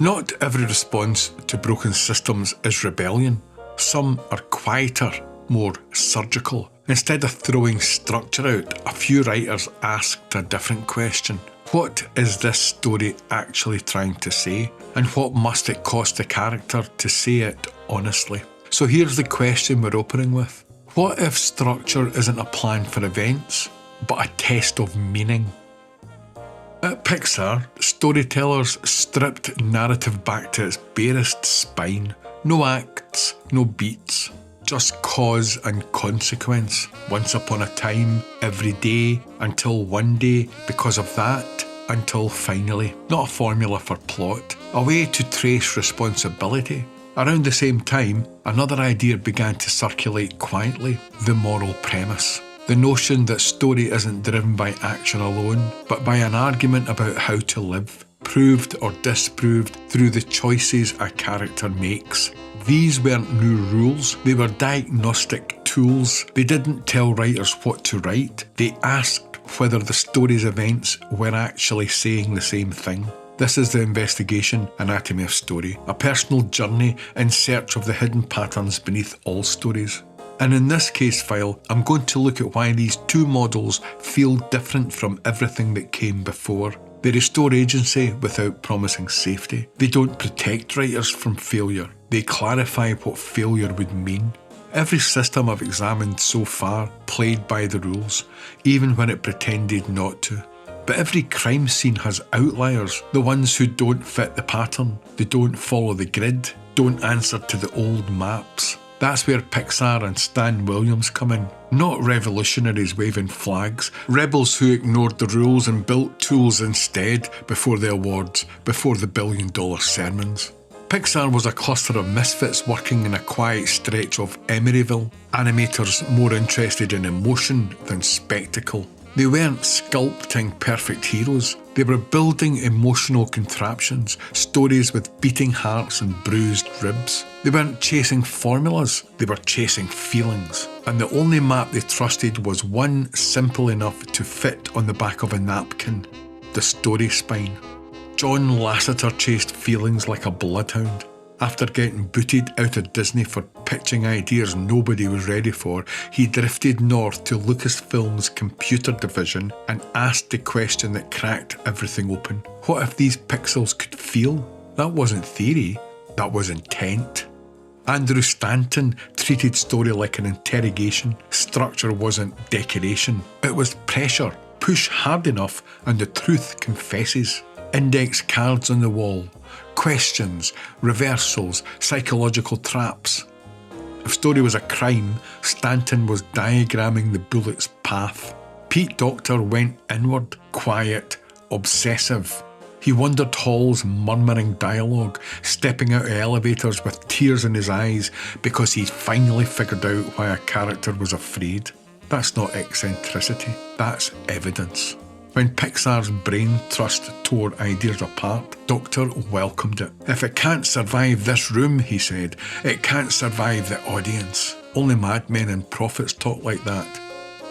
Not every response to broken systems is rebellion. Some are quieter, more surgical. Instead of throwing structure out, a few writers asked a different question. What is this story actually trying to say? And what must it cost the character to say it honestly? So here's the question we're opening with. What if structure isn't a plan for events, but a test of meaning? At Pixar, storytellers stripped narrative back to its barest spine. No acts, no beats, just cause and consequence. Once upon a time, every day, until one day, because of that, until finally. Not a formula for plot, a way to trace responsibility. Around the same time, another idea began to circulate quietly: the moral premise. The notion that story isn't driven by action alone, but by an argument about how to live, proved or disproved through the choices a character makes. These weren't new rules, they were diagnostic tools. They didn't tell writers what to write, they asked whether the story's events were actually saying the same thing. This is the investigation anatomy of story, a personal journey in search of the hidden patterns beneath all stories. And in this case file, I'm going to look at why these two models feel different from everything that came before. They restore agency without promising safety. They don't protect writers from failure. They clarify what failure would mean. Every system I've examined so far played by the rules, even when it pretended not to. But every crime scene has outliers, the ones who don't fit the pattern. They don't follow the grid, don't answer to the old maps. That's where Pixar and Stan Williams come in. Not revolutionaries waving flags, rebels who ignored the rules and built tools instead before the awards, before the billion-dollar sermons. Pixar was a cluster of misfits working in a quiet stretch of Emeryville, animators more interested in emotion than spectacle. They weren't sculpting perfect heroes, they were building emotional contraptions, stories with beating hearts and bruised ribs. They weren't chasing formulas, they were chasing feelings. And the only map they trusted was one simple enough to fit on the back of a napkin: the story spine. John Lasseter chased feelings like a bloodhound. After getting booted out of Disney for pitching ideas nobody was ready for, he drifted north to Lucasfilm's computer division and asked the question that cracked everything open. What if these pixels could feel? That wasn't theory, that was intent. Andrew Stanton treated story like an interrogation. Structure wasn't decoration, it was pressure. Push hard enough and the truth confesses. Index cards on the wall. Questions, reversals, psychological traps. If story was a crime, Stanton was diagramming the bullet's path. Pete Docter went inward, quiet, obsessive. He wandered halls murmuring dialogue, stepping out of elevators with tears in his eyes because he'd finally figured out why a character was afraid. That's not eccentricity, that's evidence. When Pixar's brain trust tore ideas apart, Docter welcomed it. If it can't survive this room, he said, it can't survive the audience. Only madmen and prophets talk like that.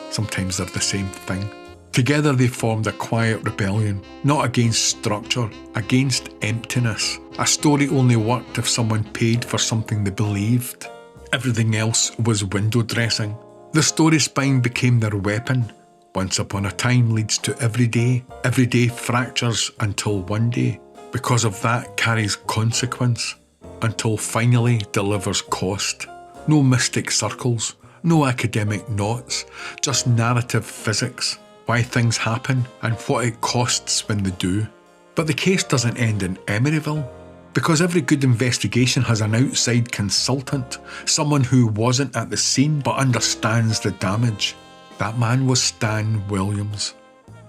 Sometimes they're the same thing. Together they formed a quiet rebellion, not against structure, against emptiness. A story only worked if someone paid for something they believed. Everything else was window dressing. The story spine became their weapon. Once upon a time leads to every day fractures until one day, because of that carries consequence, until finally delivers cost. No mystic circles, no academic knots, just narrative physics, why things happen and what it costs when they do. But the case doesn't end in Emeryville, because every good investigation has an outside consultant, someone who wasn't at the scene but understands the damage. That man was Stan Williams.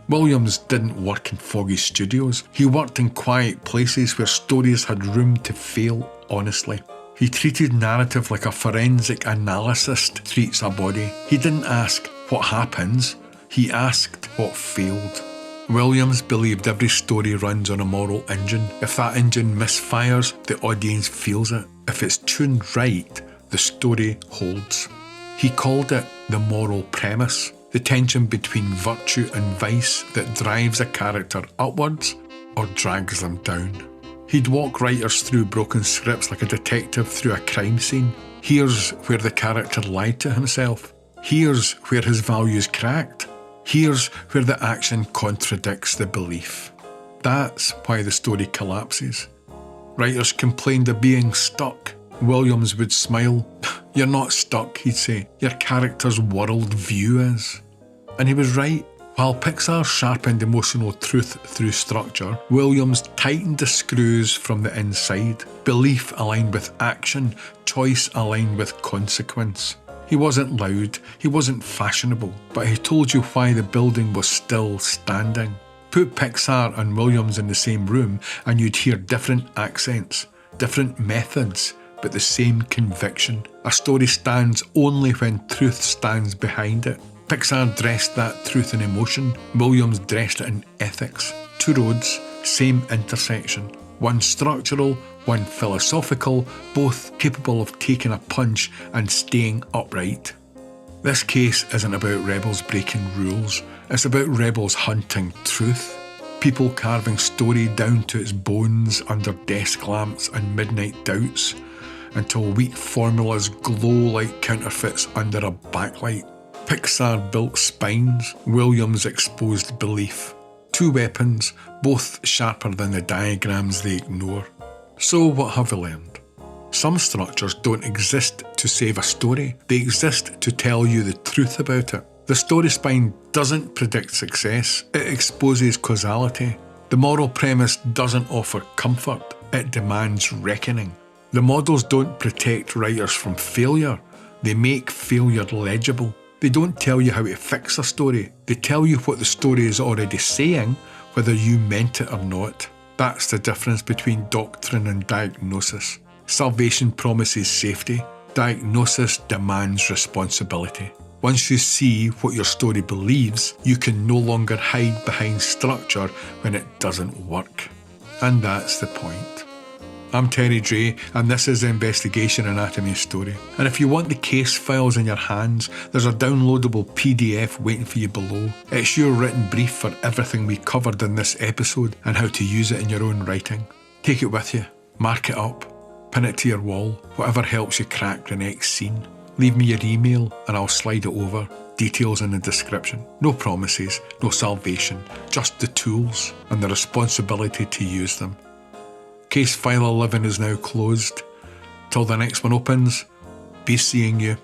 Williams didn't work in foggy studios. He worked in quiet places where stories had room to fail honestly. He treated narrative like a forensic analyst treats a body. He didn't ask what happens, he asked what failed. Williams believed every story runs on a moral engine. If that engine misfires, the audience feels it. If it's tuned right, the story holds. He called it the moral premise, the tension between virtue and vice that drives a character upwards or drags them down. He'd walk writers through broken scripts like a detective through a crime scene. Here's where the character lied to himself. Here's where his values cracked. Here's where the action contradicts the belief. That's why the story collapses. Writers complained of being stuck. Williams would smile. "You're not stuck," he'd say. "Your character's world view is." And he was right. While Pixar sharpened emotional truth through structure, Williams tightened the screws from the inside. Belief aligned with action, choice aligned with consequence. He wasn't loud, he wasn't fashionable, but he told you why the building was still standing. Put Pixar and Williams in the same room and you'd hear different accents, different methods, but the same conviction. A story stands only when truth stands behind it. Pixar dressed that truth in emotion. Williams dressed it in ethics. Two roads, same intersection. One structural, one philosophical, both capable of taking a punch and staying upright. This case isn't about rebels breaking rules. It's about rebels hunting truth. People carving story down to its bones under desk lamps and midnight doubts, until weak formulas glow like counterfeits under a backlight. Pixar built spines, Williams exposed belief. Two weapons, both sharper than the diagrams they ignore. So what have we learned? Some structures don't exist to save a story, they exist to tell you the truth about it. The story spine doesn't predict success, it exposes causality. The moral premise doesn't offer comfort, it demands reckoning. The models don't protect writers from failure, they make failure legible. They don't tell you how to fix a story, they tell you what the story is already saying, whether you meant it or not. That's the difference between doctrine and diagnosis. Salvation promises safety, diagnosis demands responsibility. Once you see what your story believes, you can no longer hide behind structure when it doesn't work. And that's the point. I'm Terry Dre, and this is the Investigation Anatomy Story. And if you want the case files in your hands, there's a downloadable PDF waiting for you below. It's your written brief for everything we covered in this episode and how to use it in your own writing. Take it with you, mark it up, pin it to your wall, whatever helps you crack the next scene. Leave me your email and I'll slide it over. Details in the description. No promises, no salvation, just the tools and the responsibility to use them. Case file 11 is now closed. Till the next one opens, be seeing you.